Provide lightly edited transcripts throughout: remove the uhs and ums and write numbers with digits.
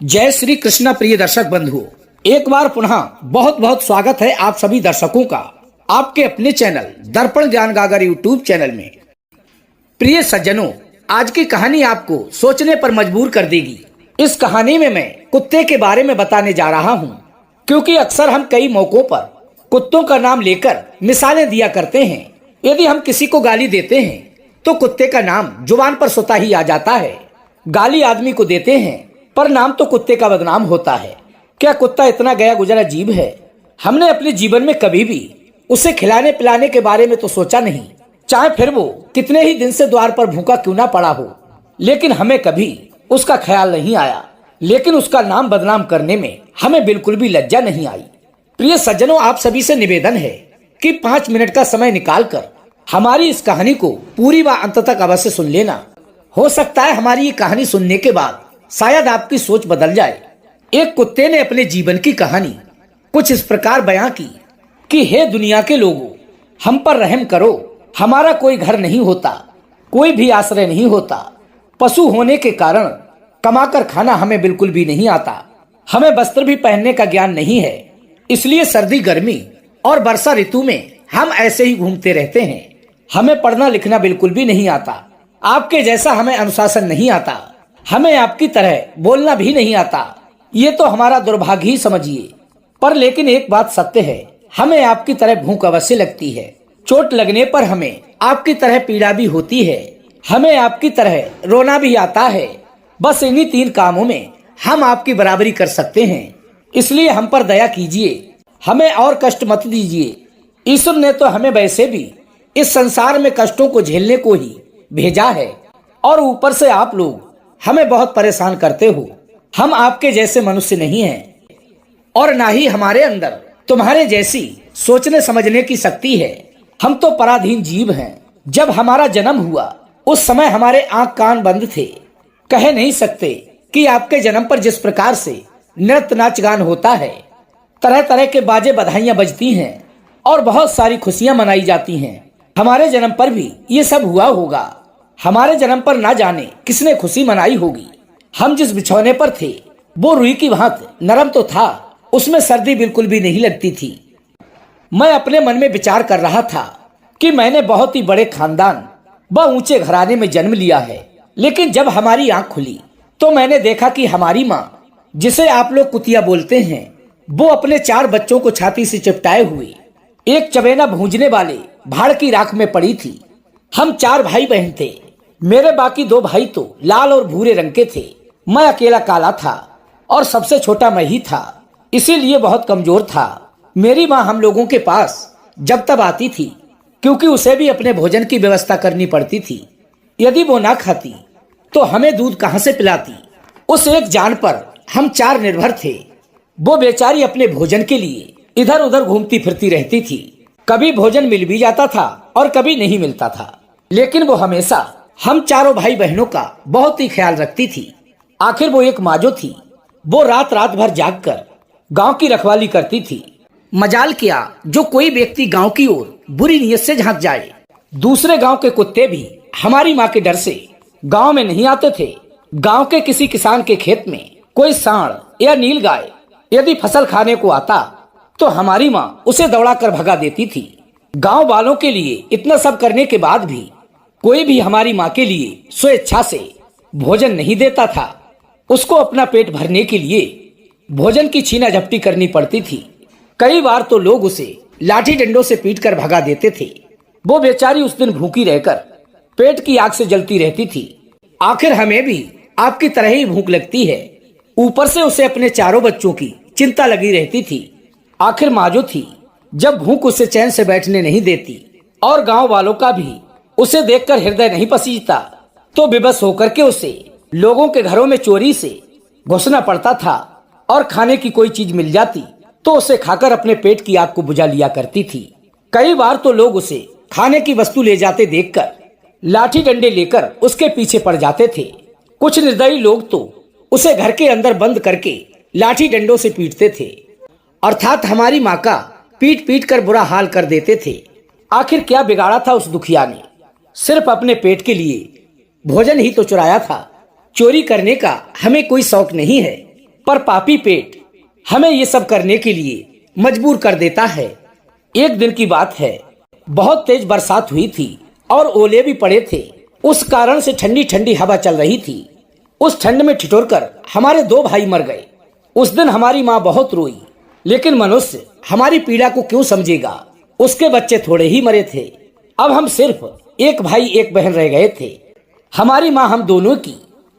जय श्री कृष्ण। प्रिय दर्शक बंधुओं, एक बार पुनः बहुत बहुत स्वागत है आप सभी दर्शकों का आपके अपने चैनल दर्पण ज्ञान गागर यूट्यूब चैनल में। प्रिय सज्जनों, आज की कहानी आपको सोचने पर मजबूर कर देगी। इस कहानी में मैं कुत्ते के बारे में बताने जा रहा हूँ, क्योंकि अक्सर हम कई मौकों पर कुत्तों का नाम लेकर मिसालें दिया करते हैं। यदि हम किसी को गाली देते हैं तो कुत्ते का नाम जुबान पर स्वतः ही आ जाता है। गाली आदमी को देते हैं पर नाम तो कुत्ते का बदनाम होता है। क्या कुत्ता इतना गया गुजरा जीव है? हमने अपने जीवन में कभी भी उसे खिलाने पिलाने के बारे में तो सोचा नहीं, चाहे फिर वो कितने ही दिन से द्वार पर भूखा क्यों ना पड़ा हो, लेकिन हमें कभी उसका ख्याल नहीं आया। लेकिन उसका नाम बदनाम करने में हमें बिल्कुल भी लज्जा नहीं आई। प्रिय सज्जनों, आप सभी से निवेदन है कि 5 मिनट का समय निकालकर हमारी इस कहानी को पूरी व अंत तक अवश्य सुन लेना। हो सकता है हमारी ये कहानी सुनने के बाद शायद आपकी सोच बदल जाए। एक कुत्ते ने अपने जीवन की कहानी कुछ इस प्रकार बयां की कि हे दुनिया के लोगों, हम पर रहम करो। हमारा कोई घर नहीं होता, कोई भी आश्रय नहीं होता। पशु होने के कारण कमाकर खाना हमें बिल्कुल भी नहीं आता। हमें वस्त्र भी पहनने का ज्ञान नहीं है, इसलिए सर्दी गर्मी और वर्षा ऋतु में हम ऐसे ही घूमते रहते हैं। हमें पढ़ना लिखना बिल्कुल भी नहीं आता। आपके जैसा हमें अनुशासन नहीं आता। हमें आपकी तरह बोलना भी नहीं आता। ये तो हमारा दुर्भाग्य ही समझिए। पर लेकिन एक बात सत्य है, हमें आपकी तरह भूख अवश्य लगती है। चोट लगने पर हमें आपकी तरह पीड़ा भी होती है। हमें आपकी तरह रोना भी आता है। बस इन्हीं 3 कामों में हम आपकी बराबरी कर सकते हैं। इसलिए हम पर दया कीजिए, हमें और कष्ट मत दीजिए। ईश्वर ने तो हमें वैसे भी इस संसार में कष्टों को झेलने को ही भेजा है, और ऊपर से आप लोग हमें बहुत परेशान करते हो। हम आपके जैसे मनुष्य नहीं हैं, और ना ही हमारे अंदर तुम्हारे जैसी सोचने समझने की शक्ति है। हम तो पराधीन जीव हैं। जब हमारा जन्म हुआ उस समय हमारे आंख कान बंद थे। कह नहीं सकते कि आपके जन्म पर जिस प्रकार से नृत्य नाच गान होता है, तरह तरह के बाजे बधाइयां बजती हैं और बहुत सारी खुशियां मनाई जाती हैं, हमारे जन्म पर भी ये सब हुआ होगा। हमारे जन्म पर ना जाने किसने खुशी मनाई होगी। हम जिस बिछौने पर थे वो रुई की भांति नरम तो था, उसमें सर्दी बिल्कुल भी नहीं लगती थी। मैं अपने मन में विचार कर रहा था कि मैंने बहुत ही बड़े खानदान व ऊंचे घराने में जन्म लिया है। लेकिन जब हमारी आंख खुली तो मैंने देखा कि हमारी माँ, जिसे आप लोग कुतिया बोलते हैं, वो अपने 4 बच्चों को छाती से चिपटाए हुए एक चबेना भूंजने वाले भाड़ की राख में पड़ी थी। हम 4 भाई बहन थे। मेरे बाकी 2 भाई तो लाल और भूरे रंग के थे। मैं अकेला काला था और सबसे छोटा मैं ही था, इसीलिए बहुत कमजोर था। मेरी माँ हम लोगों के पास जब तब आती थी, क्योंकि उसे भी अपने भोजन की व्यवस्था करनी पड़ती थी। यदि वो ना खाती तो हमें दूध कहाँ से पिलाती। उस एक जान पर हम 4 निर्भर थे। वो बेचारी अपने भोजन के लिए इधर उधर घूमती फिरती रहती थी। कभी भोजन मिल भी जाता था और कभी नहीं मिलता था, लेकिन वो हमेशा हम चारों भाई बहनों का बहुत ही ख्याल रखती थी। आखिर वो एक माँ जो थी, वो रात रात भर जागकर गांव की रखवाली करती थी। मजाल क्या जो कोई व्यक्ति गांव की ओर बुरी नीयत से झांक जाए। दूसरे गांव के कुत्ते भी हमारी माँ के डर से गांव में नहीं आते थे। गांव के किसी किसान के खेत में कोई सांड या नील गाय यदि फसल खाने को आता तो हमारी माँ उसे दौड़ा कर भगा देती थी। गांव वालों के लिए इतना सब करने के बाद भी कोई भी हमारी माँ के लिए स्वेच्छा से भोजन नहीं देता था। उसको अपना पेट भरने के लिए भोजन की छीना झपटी करनी पड़ती थी। कई बार तो लोग उसे लाठी डंडों से पीट कर भगा देते थे। वो बेचारी उस दिन भूखी रहकर पेट की आग से जलती रहती थी। आखिर हमें भी आपकी तरह ही भूख लगती है, ऊपर से उसे अपने 4 बच्चों की चिंता लगी रहती थी। आखिर माँ जो थी, जब भूख उसे चैन से बैठने नहीं देती और गांव वालों का भी उसे देखकर हृदय नहीं पसीजता, तो बेबस होकर के उसे लोगों के घरों में चोरी से घुसना पड़ता था, और खाने की कोई चीज मिल जाती तो उसे खाकर अपने पेट की आग को बुझा लिया करती थी। कई बार तो लोग उसे खाने की वस्तु ले जाते देखकर लाठी डंडे लेकर उसके पीछे पड़ जाते थे। कुछ निर्दयी लोग तो उसे घर के अंदर बंद करके लाठी डंडों से पीटते थे, अर्थात हमारी माँ का पीट पीट कर बुरा हाल कर देते थे। आखिर क्या बिगाड़ा था उस दुखिया ने? सिर्फ अपने पेट के लिए भोजन ही तो चुराया था। चोरी करने का हमें कोई शौक नहीं है, पर पापी पेट हमें ये सब करने के लिए मजबूर कर देता है। एक दिन की बात है, बहुत तेज बरसात हुई थी और ओले भी पड़े थे। उस कारण से ठंडी ठंडी हवा चल रही थी। उस ठंड में ठिठुरकर हमारे 2 भाई मर गए। उस दिन हमारी माँ बहुत रोई, लेकिन मनुष्य हमारी पीड़ा को क्यों समझेगा। उसके बच्चे थोड़े ही मरे थे। अब हम सिर्फ एक भाई एक बहन रह गए थे। हमारी माँ हम दोनों की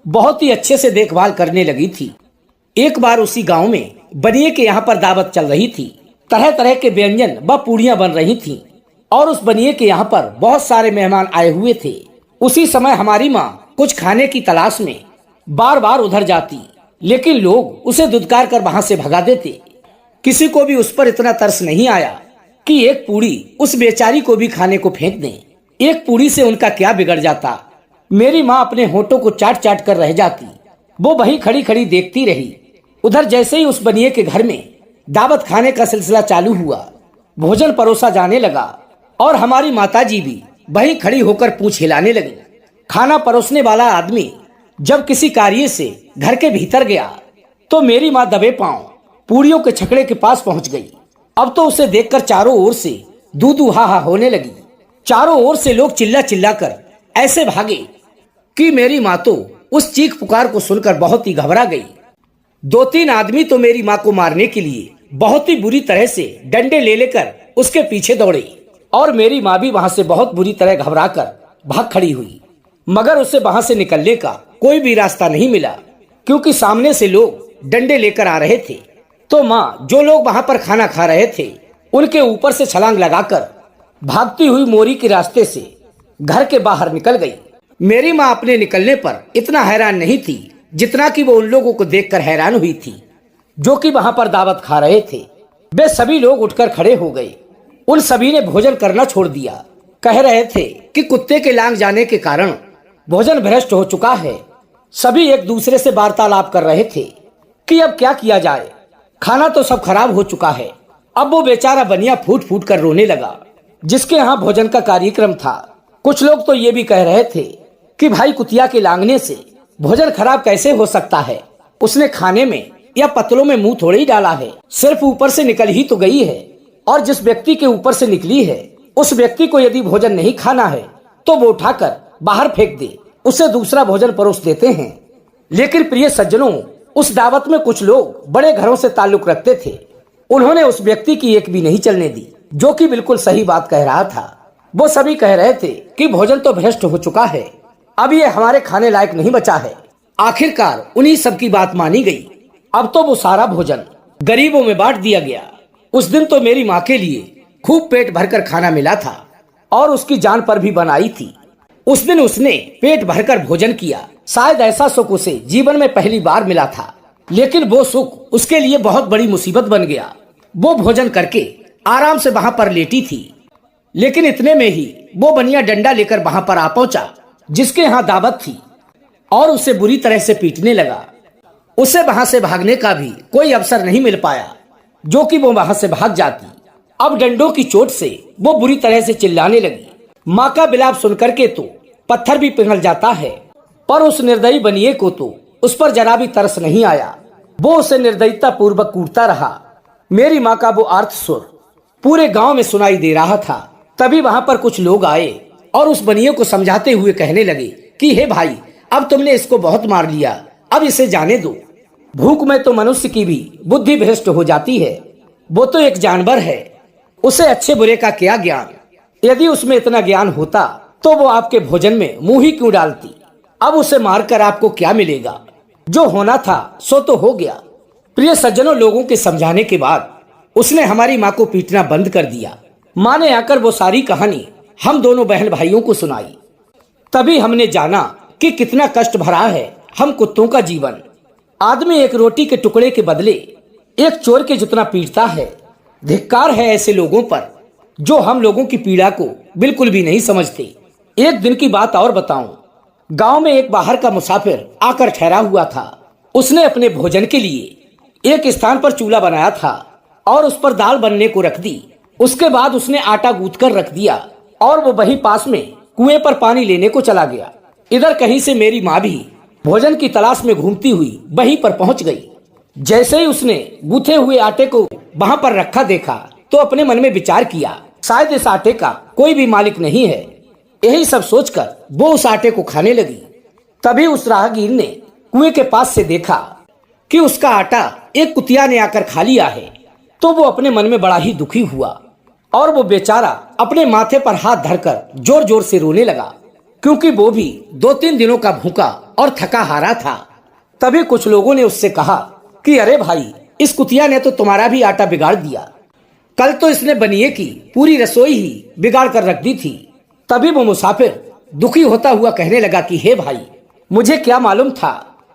बहुत ही अच्छे से देखभाल करने लगी थी। एक बार उसी गांव में बनिए के यहाँ पर दावत चल रही थी। तरह तरह के व्यंजन व पूड़ियाँ बन रही थीं और उस बनिए के यहाँ पर बहुत सारे मेहमान आए हुए थे। उसी समय हमारी माँ कुछ खाने की तलाश में बार बार उधर जाती, लेकिन लोग उसे धुतकार कर वहां से भगा देते। किसी को भी उस पर इतना तरस नहीं आया कि एक पूड़ी उस बेचारी को भी खाने को फेंक दें। एक पूड़ी से उनका क्या बिगड़ जाता। मेरी माँ अपने होठों को चाट चाट कर रह जाती। वो वहीं खड़ी खड़ी देखती रही। उधर जैसे ही उस बनिए के घर में दावत खाने का सिलसिला चालू हुआ, भोजन परोसा जाने लगा और हमारी माताजी भी वहीं खड़ी होकर पूंछ हिलाने लगी। खाना परोसने वाला आदमी जब किसी कार्य से घर के भीतर गया तो मेरी माँ दबे पांव पूड़ियों के छकड़े के पास पहुंच गई। अब तो उसे देखकर चारों ओर से दू दू हा हा होने लगी। चारों ओर से लोग चिल्ला चिल्ला कर ऐसे भागे कि मेरी माँ तो उस चीख पुकार को सुनकर बहुत ही घबरा गई। 2-3 आदमी तो मेरी माँ को मारने के लिए बहुत ही बुरी तरह से डंडे ले लेकर उसके पीछे दौड़े और मेरी माँ भी वहां से बहुत बुरी तरह घबरा कर भाग खड़ी हुई, मगर उसे वहां से निकलने का कोई भी रास्ता नहीं मिला, क्योंकि सामने से लोग डंडे लेकर आ रहे थे। तो माँ जो लोग वहां पर खाना खा रहे थे उनके ऊपर से छलांग लगाकर भागती हुई मोरी के रास्ते से घर के बाहर निकल गई। मेरी माँ अपने निकलने पर इतना हैरान नहीं थी जितना कि वो उन लोगों को देखकर हैरान हुई थी जो कि वहां पर दावत खा रहे थे। वे सभी लोग उठकर खड़े हो गए। उन सभी ने भोजन करना छोड़ दिया। कह रहे थे कि कुत्ते के लांग जाने के कारण भोजन भ्रष्ट हो चुका है। सभी एक दूसरे से वार्तालाप कर रहे थे कि अब क्या किया जाए, खाना तो सब खराब हो चुका है। अब वो बेचारा बनिया फूट फूट कर रोने लगा जिसके यहाँ भोजन का कार्यक्रम था। कुछ लोग तो ये भी कह रहे थे कि भाई कुतिया के लांगने से भोजन खराब कैसे हो सकता है। उसने खाने में या पतलों में मुंह थोड़े ही डाला है, सिर्फ ऊपर से निकल ही तो गई है। और जिस व्यक्ति के ऊपर से निकली है उस व्यक्ति को यदि भोजन नहीं खाना है तो वो उठाकर बाहर फेंक दे, उसे दूसरा भोजन परोस देते हैं। लेकिन प्रिय सज्जनों, उस दावत में कुछ लोग बड़े घरों से ताल्लुक रखते थे। उन्होंने उस व्यक्ति की एक भी नहीं चलने दी, जो कि बिल्कुल सही बात कह रहा था। वो सभी कह रहे थे कि भोजन तो भ्रष्ट हो चुका है, अब ये हमारे खाने लायक नहीं बचा है। आखिरकार उन्हीं सब की बात मानी गई। अब तो वो सारा भोजन गरीबों में बांट दिया गया। उस दिन तो मेरी माँ के लिए खूब पेट भरकर खाना मिला था और उसकी जान पर भी बनाई थी। उस दिन उसने पेट भरकर भोजन किया। शायद ऐसा सुख उसे जीवन में पहली बार मिला था, लेकिन वो सुख उसके लिए बहुत बड़ी मुसीबत बन गया। वो भोजन करके आराम से वहां पर लेटी थी, लेकिन इतने में ही वो बनिया डंडा लेकर वहां पर आ पहुंचा जिसके यहाँ दावत थी और उसे बुरी तरह से पीटने लगा। उसे वहां से भागने का भी कोई अवसर नहीं मिल पाया, जो कि वो वहां से भाग जाती। अब डंडों की चोट से वो बुरी तरह से चिल्लाने लगी। माँ का बिलाप सुनकर के तो पत्थर भी पिघल जाता है, पर उस निर्दयी बनिए को तो उस पर जरा भी तरस नहीं आया। वो उसे निर्दयता पूर्वक कूटता रहा। मेरी माँ का वो आर्त सुर पूरे गांव में सुनाई दे रहा था। तभी वहां पर कुछ लोग आए और उस बनिए को समझाते हुए कहने लगे कि हे भाई, अब तुमने इसको बहुत मार लिया, अब इसे जाने दो। भूख में तो मनुष्य की भी बुद्धि भ्रष्ट हो जाती है। वो तो एक जानवर है, उसे अच्छे बुरे का क्या ज्ञान। यदि उसमें इतना ज्ञान होता तो वो आपके भोजन में मुंह ही क्यों डालती। अब उसे मारकर आपको क्या मिलेगा। जो होना था सो तो हो गया। प्रिय सज्जनों, लोगों के समझाने के बाद उसने हमारी माँ को पीटना बंद कर दिया। माँ ने आकर वो सारी कहानी हम दोनों बहन भाइयों को सुनाई। तभी हमने जाना कि कितना कष्ट भरा है हम कुत्तों का जीवन। आदमी एक रोटी के टुकड़े के बदले एक चोर के जितना पीटता है। धिक्कार है ऐसे लोगों पर जो हम लोगों की पीड़ा को बिल्कुल भी नहीं समझते। एक दिन की बात और बताऊं, गांव में एक बाहर का मुसाफिर आकर ठहरा हुआ था। उसने अपने भोजन के लिए एक स्थान पर चूल्हा बनाया था और उस पर दाल बनने को रख दी। उसके बाद उसने आटा गूंथ कर रख दिया और वो वहीं पास में कुएं पर पानी लेने को चला गया। इधर कहीं से मेरी माँ भी भोजन की तलाश में घूमती हुई वहीं पर पहुंच गई। जैसे ही उसने गूथे हुए आटे को वहां पर रखा देखा तो अपने मन में विचार किया, शायद इस आटे का कोई भी मालिक नहीं है। यही सब सोचकर वो उस आटे को खाने लगी। तभी उस राहगीर ने कुएं के पास से देखा कि उसका आटा एक कुतिया ने आकर खा लिया है। तो वो अपने मन में बड़ा ही दुखी हुआ और वो बेचारा अपने माथे पर हाथ धरकर जोर जोर से रोने लगा, क्योंकि वो भी 2-3 दिनों का भूखा और थका हारा था। तभी कुछ लोगों ने उससे कहा कि अरे भाई, इस कुतिया ने तो तुम्हारा भी आटा बिगाड़ दिया। कल तो इसने बनिए की पूरी रसोई ही बिगाड़ कर रख दी थी। तभी वो मुसाफिर दुखी होता हुआ कहने लगा कि हे भाई, मुझे क्या मालूम था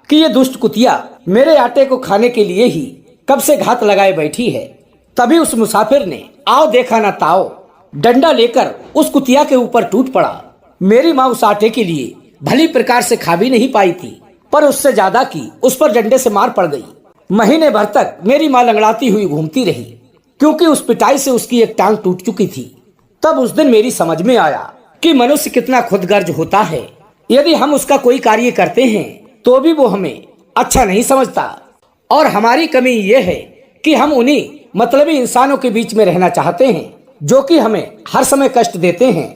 कि ये दुष्ट कुतिया मेरे आटे को खाने के लिए ही कब से घात लगाए बैठी है। तभी उस मुसाफिर ने आओ देखा ना ताओ डंडा लेकर उस कुतिया के ऊपर टूट पड़ा। मेरी माँ उस आटे के लिए भली प्रकार से खा भी नहीं पाई थी, पर उससे ज्यादा की उस पर डंडे से मार पड़ गई। महीने भर तक मेरी माँ लंगड़ाती हुई घूमती रही, क्योंकि उस पिटाई से उसकी एक टांग टूट चुकी थी। तब उस दिन मेरी समझ में आया कि मनुष्य कितना खुदगर्ज होता है। यदि हम उसका कोई कार्य करते हैं तो भी वो हमें अच्छा नहीं समझता, और हमारी कमी ये है कि हम उन्हीं मतलबी इंसानों के बीच में रहना चाहते हैं जो कि हमें हर समय कष्ट देते हैं।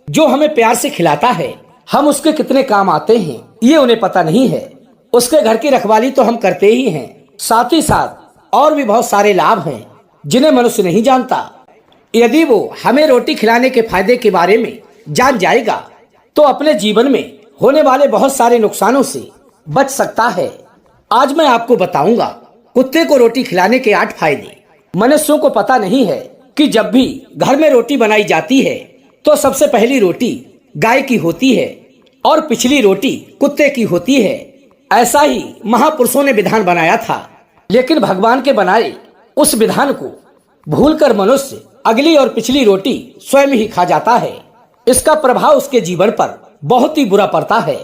जो हमें प्यार से खिलाता है, हम उसके कितने काम आते हैं ये उन्हें पता नहीं है। उसके घर की रखवाली तो हम करते ही हैं, साथ ही साथ और भी बहुत सारे लाभ हैं जिन्हें मनुष्य नहीं जानता। यदि वो हमें रोटी खिलाने के फायदे के बारे में जान जाएगा तो अपने जीवन में होने वाले बहुत सारे नुकसानों से बच सकता है। आज मैं आपको बताऊंगा कुत्ते को रोटी खिलाने के 8 फायदे। मनुष्यों को पता नहीं है कि जब भी घर में रोटी बनाई जाती है तो सबसे पहली रोटी गाय की होती है और पिछली रोटी कुत्ते की होती है। ऐसा ही महापुरुषों ने विधान बनाया था, लेकिन भगवान के बनाए उस विधान को भूलकर मनुष्य अगली और पिछली रोटी स्वयं ही खा जाता है। इसका प्रभाव उसके जीवन पर बहुत ही बुरा पड़ता है।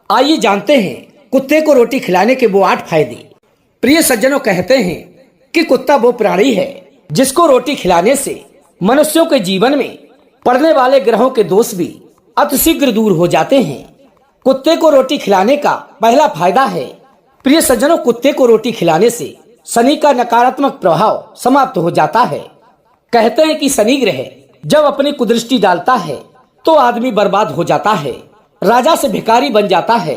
आइए जानते हैं कुत्ते को रोटी खिलाने के वो 8 फायदे। प्रिय सज्जनों, कहते हैं कि कुत्ता वो प्राणी है जिसको रोटी खिलाने से मनुष्यों के जीवन में पड़ने वाले ग्रहों के दोष भी अतिशीघ्र दूर हो जाते हैं। कुत्ते को रोटी खिलाने का पहला फायदा है, प्रिय सज्जनों, कुत्ते को रोटी खिलाने से शनि का नकारात्मक प्रभाव समाप्त हो जाता है। कहते हैं कि शनि ग्रह जब अपनी कुदृष्टि डालता है तो आदमी बर्बाद हो जाता है, राजा से भिखारी बन जाता है।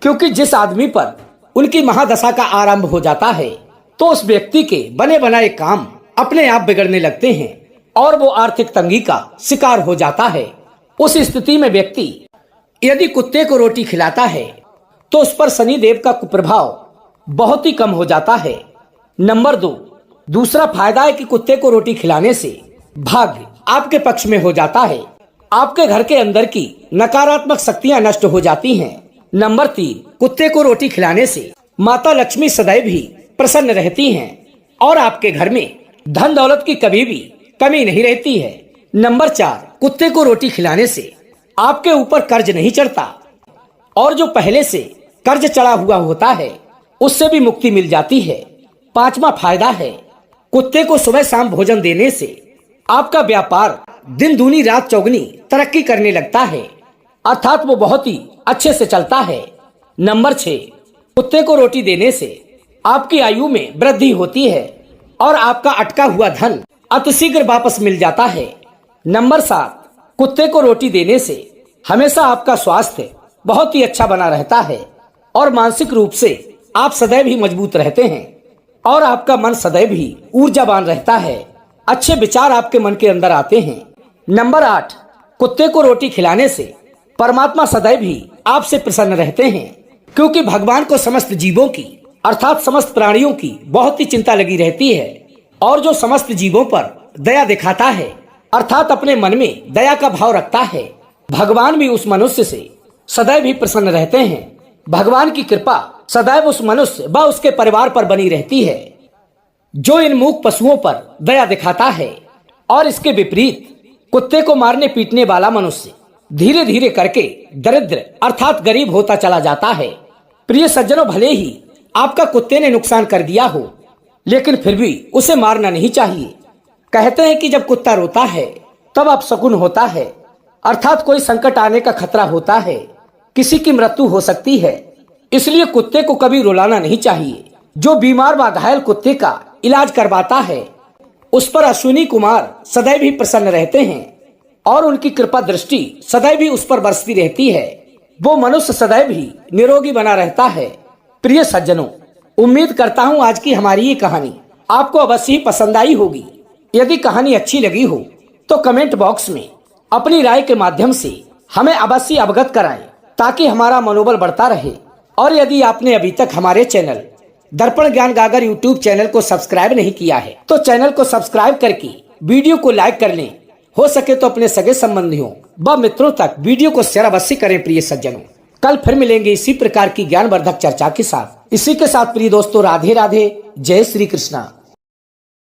क्योंकि जिस आदमी पर उनकी महादशा का आरंभ हो जाता है तो उस व्यक्ति के बने बनाए काम अपने आप बिगड़ने लगते हैं और वो आर्थिक तंगी का शिकार हो जाता है। उस स्थिति में व्यक्ति यदि कुत्ते को रोटी खिलाता है तो उस पर शनि देव का कुप्रभाव बहुत ही कम हो जाता है। नंबर 2, दूसरा फायदा है कि कुत्ते को रोटी खिलाने से भाग्य आपके पक्ष में हो जाता है। आपके घर के अंदर की नकारात्मक शक्तियां नष्ट हो जाती हैं। नंबर 3, कुत्ते को रोटी खिलाने से माता लक्ष्मी सदैव भी प्रसन्न रहती हैं और आपके घर में धन दौलत की कभी भी कमी नहीं रहती है। नंबर 4, कुत्ते को रोटी खिलाने से आपके ऊपर कर्ज नहीं चढ़ता और जो पहले से कर्ज चढ़ा हुआ होता है उससे भी मुक्ति मिल जाती है। 5वां फायदा है, कुत्ते को सुबह शाम भोजन देने से आपका व्यापार दिन दूनी रात चौगनी तरक्की करने लगता है, अर्थात वो बहुत ही अच्छे से चलता है। नंबर 6, कुत्ते को रोटी देने से आपकी आयु में वृद्धि होती है और आपका अटका हुआ धन अतिशीघ्र वापस मिल जाता है। नंबर 7, कुत्ते को रोटी देने से हमेशा आपका स्वास्थ्य बहुत ही अच्छा बना रहता है और मानसिक रूप से आप सदैव ही मजबूत रहते हैं और आपका मन सदैव ही ऊर्जावान रहता है। अच्छे विचार आपके मन के अंदर आते हैं। नंबर 8, कुत्ते को रोटी खिलाने से परमात्मा सदैव ही आपसे प्रसन्न रहते हैं, क्योंकि भगवान को समस्त जीवों की अर्थात समस्त प्राणियों की बहुत ही चिंता लगी रहती है और जो समस्त जीवों पर दया दिखाता है अर्थात अपने मन में दया का भाव रखता है, भगवान भी उस मनुष्य से सदैव ही प्रसन्न रहते हैं। भगवान की कृपा सदैव उस मनुष्य व उसके परिवार पर बनी रहती है जो इन मूक पशुओं पर दया दिखाता है। और इसके विपरीत कुत्ते को मारने पीटने वाला मनुष्य धीरे धीरे करके दरिद्र अर्थात गरीब होता चला जाता है। प्रिय सज्जनों, भले ही आपका कुत्ते ने नुकसान कर दिया हो लेकिन फिर भी उसे मारना नहीं चाहिए। कहते हैं कि जब कुत्ता रोता है तब अपशकुन होता है, अर्थात कोई संकट आने का खतरा होता है, किसी की मृत्यु हो सकती है। इसलिए कुत्ते को कभी रुलाना नहीं चाहिए। जो बीमार व घायल कुत्ते का इलाज करवाता है उस पर अश्विनी कुमार सदैव ही प्रसन्न रहते हैं और उनकी कृपा दृष्टि सदैव ही उस पर बरसती रहती है। वो मनुष्य सदैव ही निरोगी बना रहता है। प्रिय सज्जनों, उम्मीद करता हूँ आज की हमारी ये कहानी आपको अवश्य ही पसंद आई होगी। यदि कहानी अच्छी लगी हो तो कमेंट बॉक्स में अपनी राय के माध्यम से हमें अवश्य अवगत कराएं ताकि हमारा मनोबल बढ़ता रहे। और यदि आपने अभी तक हमारे चैनल दर्पण ज्ञान गागर यूट्यूब चैनल को सब्सक्राइब नहीं किया है तो चैनल को सब्सक्राइब करके वीडियो को लाइक कर लें। हो सके तो अपने सगे संबंधियों व मित्रों तक वीडियो को शेयर अवश्य करें। प्रिय सज्जनों, कल फिर मिलेंगे इसी प्रकार की ज्ञानवर्धक चर्चा के साथ। इसी के साथ प्रिय दोस्तों, राधे राधे, जय श्री कृष्णा।